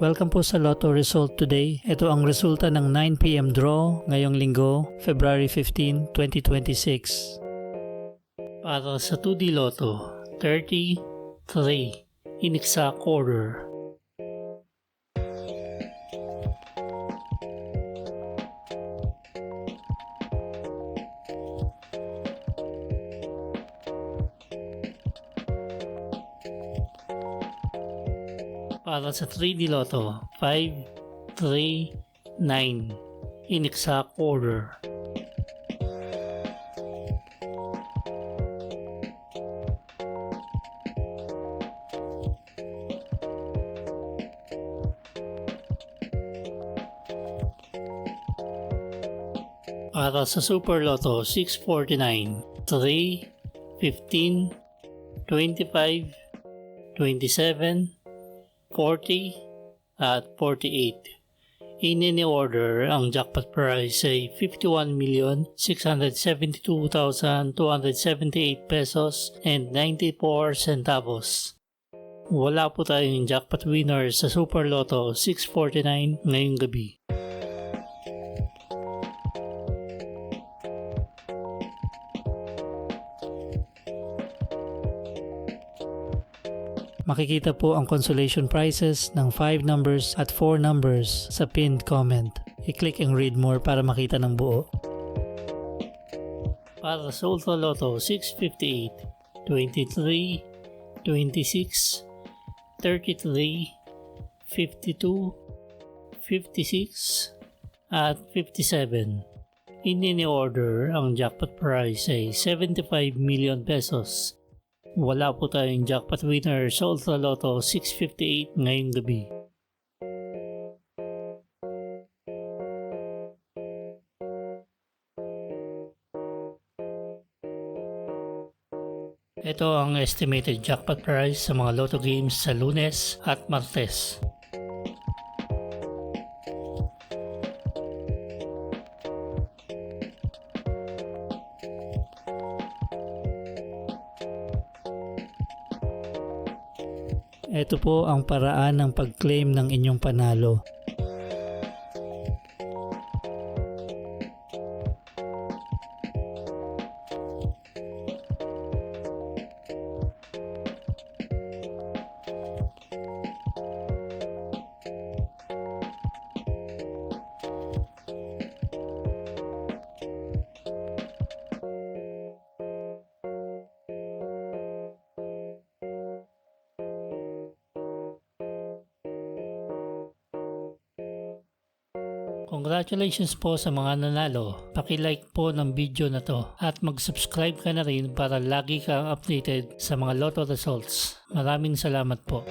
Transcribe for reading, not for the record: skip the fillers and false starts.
Welcome po sa Lotto Result Today. Ito ang resulta ng 9 PM draw ngayong linggo, February 15, 2026. Para sa 2D Lotto, 33 in exact order. Para sa 3D Lotto, 5, 3, 9 in exact order. Para sa Super Lotto, 649, 3, 15, 25, 27, 40 at 48. In any order, ang jackpot prize ay 51,672,278 pesos and 94 centavos. Wala po tayong jackpot winner sa Super Lotto 649 ngayong gabi. Makikita po ang consolation prizes ng 5 numbers at 4 numbers sa pinned comment. I-click ang read more para makita ng buo. Para sa Ultra Lotto 658, 23, 26, 33, 52, 56 at 57. In any order, ang jackpot prize ay 75 million pesos. Wala po tayong jackpot winner sa Ultra Lotto 658 ngayong gabi. Ito ang estimated jackpot price sa mga Lotto games sa Lunes at Martes. Ito po ang paraan ng pag-claim ng inyong panalo. Congratulations po sa mga nanalo. Paki-like po ng video na to at mag-subscribe ka na rin para lagi kang updated sa mga Lotto results. Maraming salamat po.